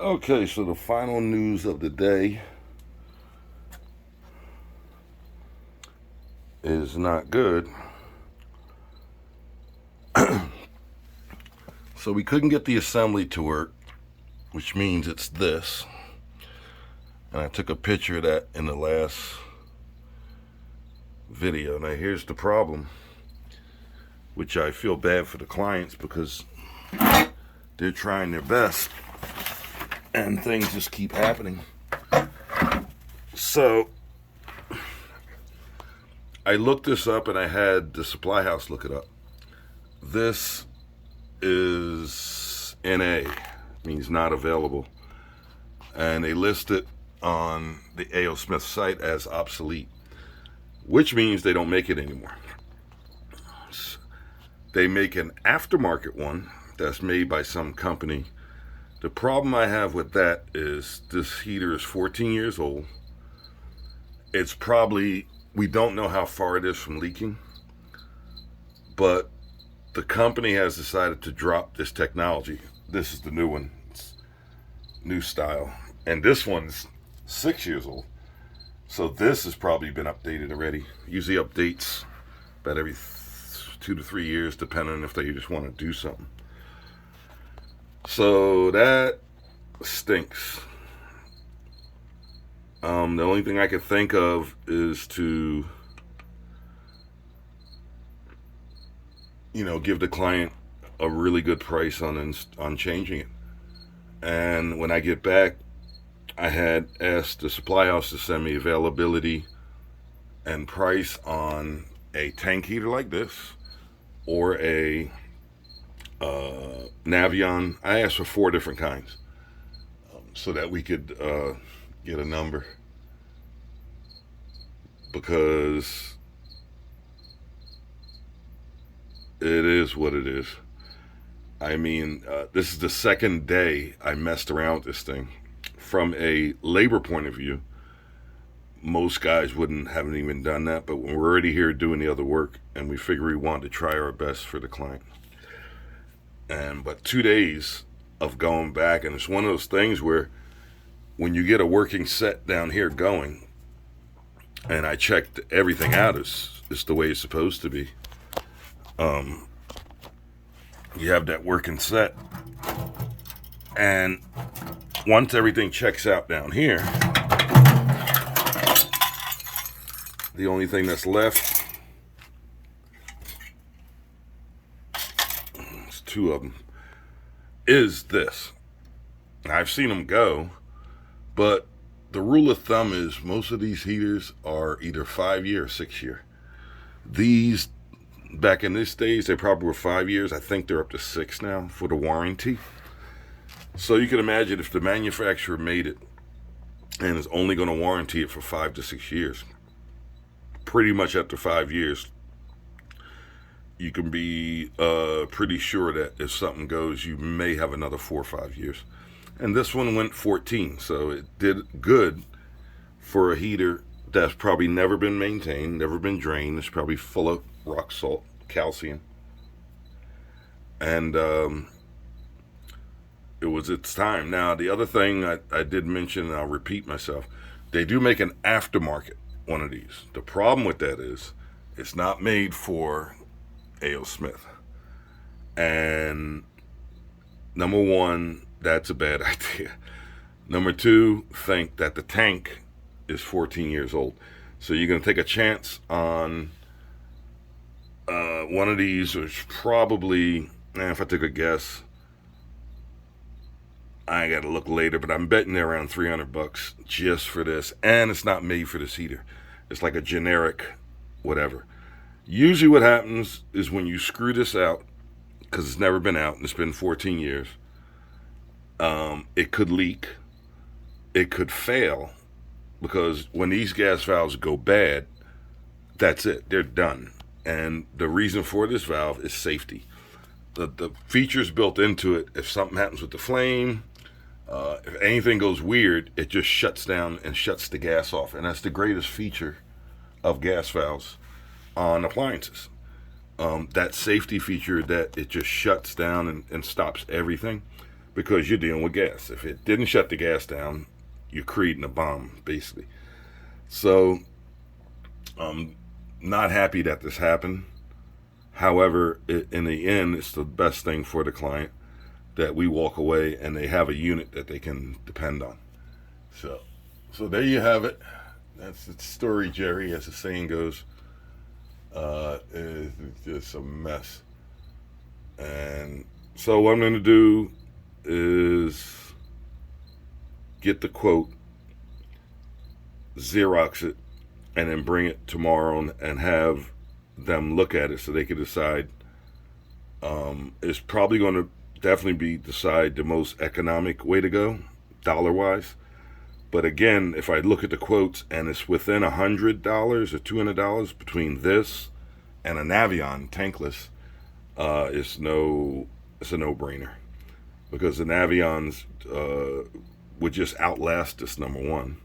Okay, so the final news of the day is not good. So we couldn't get the assembly to work, which means it's this. And I took a picture of that in the last video. Now here's the problem, which I feel bad for the clients because they're trying their best and things just keep happening. So I looked this up and I had the supply house look it up. This is NA, means not available. And they list it on the A.O. Smith site as obsolete, which means they don't make it anymore. They make an aftermarket one that's made by some company. The problem I have with that is this heater is 14 years old. It's probably, we don't know how far it is from leaking, but the company has decided to drop this technology. This is the new one, it's new style. And this one's 6 years old. So this has probably been updated already. Usually updates about every 2 to 3 years, depending on if they just want to do something. So that stinks. The only thing I can think of is to, give the client a really good price on changing it. And when I get back, I had asked the supply house to send me availability and price on a tank heater like this or a Navion. I asked for 4 different kinds so that we could get a number, because it is what it is. I mean, this is the second day I messed around with this thing. From a labor point of view, most guys haven't even done that, but we're already here doing the other work, and we figure we wanted to try our best for the client. But 2 days of going back, and it's one of those things where when you get a working set down here going, and I checked everything out, it's the way it's supposed to be. You have that working set, and once everything checks out down here, the only thing that's left, there's 2 of them, is this. I've seen them go, but the rule of thumb is most of these heaters are either 5 year or 6 year. These, back in this days, they probably were 5 years. I think they're up to 6 now for the warranty. So you can imagine if the manufacturer made it and is only going to warranty it for 5 to 6 years, pretty much after 5 years, you can be pretty sure that if something goes, you may have another 4 or 5 years. And this one went 14, so it did good for a heater that's probably never been maintained, never been drained. It's probably full of rock salt, calcium. And it was its time. Now, the other thing I did mention, and I'll repeat myself, they do make an aftermarket one of these. The problem with that is it's not made for A.O. Smith. And number one, that's a bad idea. Number two, think that the tank is 14 years old. So you're going to take a chance on one of these, which probably, if I took a guess, I got to look later, but I'm betting they're around $300 just for this. And it's not made for this heater. It's like a generic whatever. Usually what happens is when you screw this out, because it's never been out and it's been 14 years, it could leak, it could fail, because when these gas valves go bad, that's it, they're done. And the reason for this valve is safety. The features built into it, if something happens with the flame, if anything goes weird, it just shuts down and shuts the gas off. And that's the greatest feature of gas valves on appliances. That safety feature that it just shuts down and stops everything. because you're dealing with gas. If it didn't shut the gas down, you're creating a bomb, basically. So I'm not happy that this happened. However, in the end, it's the best thing for the client that we walk away and they have a unit that they can depend on. So there you have it. That's the story, Jerry, as the saying goes. It's just a mess. And so what I'm going to do is get the quote, Xerox it, and then bring it tomorrow and have them look at it so they can decide. It's probably going to definitely decide the most economic way to go, dollar-wise. But again, if I look at the quotes and it's within $100 or $200 between this and a Navion tankless, it's a no-brainer, because the Navions would just outlast this, number one.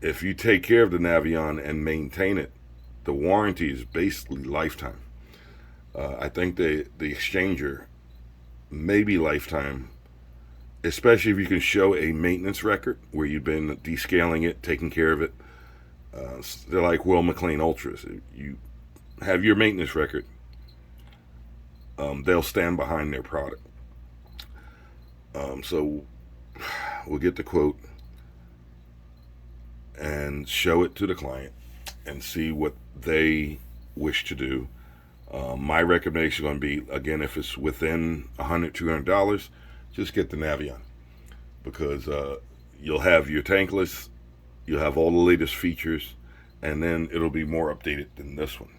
If you take care of the Navion and maintain it, the warranty is basically lifetime. I think the exchanger may be lifetime, especially if you can show a maintenance record where you've been descaling it, taking care of it. They're like Will McLean Ultras. You have your maintenance record, they'll stand behind their product. So we'll get the quote and show it to the client and see what they wish to do. My recommendation is going to be, again, if it's within $100, $200, just get the Navion, because you'll have your tankless, you'll have all the latest features, and then it'll be more updated than this one.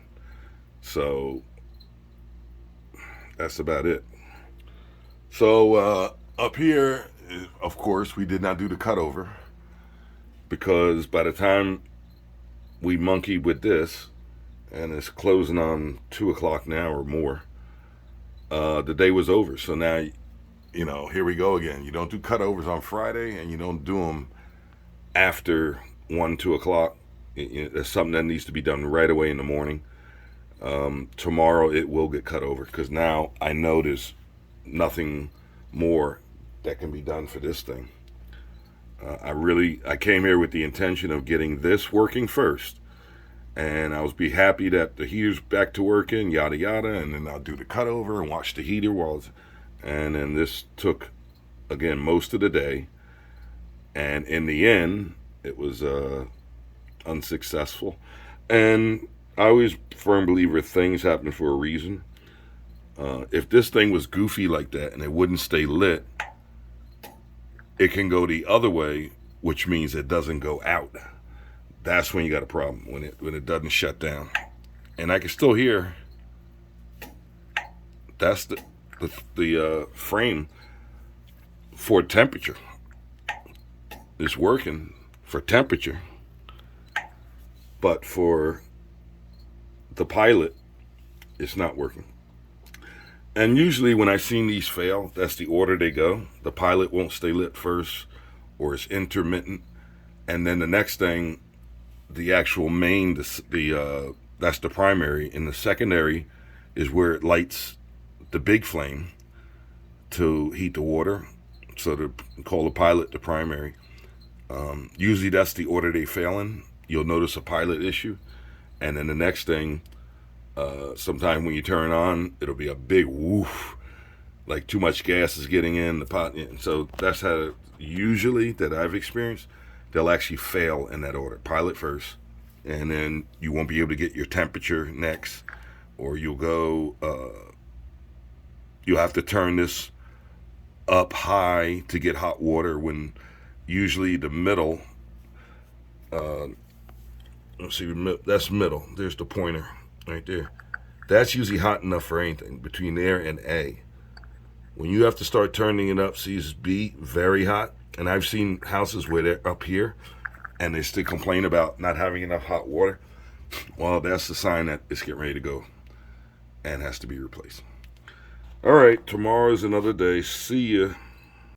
So that's about it. So up here, of course, we did not do the cutover, because by the time we monkeyed with this, and it's closing on 2 o'clock now or more, the day was over. So now, here we go again. You don't do cutovers on Friday, and you don't do them after 1, 2 o'clock. It's something that needs to be done right away in the morning. Tomorrow it will get cut over, because now I know there's nothing more that can be done for this thing. I came here with the intention of getting this working first, and I was be happy that the heater's back to working, yada yada, and then I'll do the cutover and watch the heater and then this took, again, most of the day, and in the end it was unsuccessful. And I always firm believer things happen for a reason. If this thing was goofy like that and it wouldn't stay lit, it can go the other way, which means it doesn't go out. That's when you got a problem, when it doesn't shut down. And I can still hear. That's the frame for temperature. It's working for temperature, but for the pilot, it's not working. And usually when I've seen these fail, that's the order they go. The pilot won't stay lit first, or it's intermittent, and then the next thing, the actual main, that's the primary, and the secondary is where it lights the big flame to heat the water. So to call the pilot the primary. Usually that's the order they fail in. You'll notice a pilot issue, and then the next thing, sometime when you turn on, it'll be a big woof, like too much gas is getting in the pot. And so that's how usually that I've experienced, they'll actually fail in that order. Pilot first, and then you won't be able to get your temperature next, or you'll have to turn this up high to get hot water, when usually the middle, let's see, that's middle, there's the pointer right there. That's usually hot enough for anything between there and A. When you have to start turning it up, see, it's B, very hot. And I've seen houses where they're up here and they still complain about not having enough hot water. Well, that's the sign that it's getting ready to go and has to be replaced. All right, tomorrow is another day. See ya.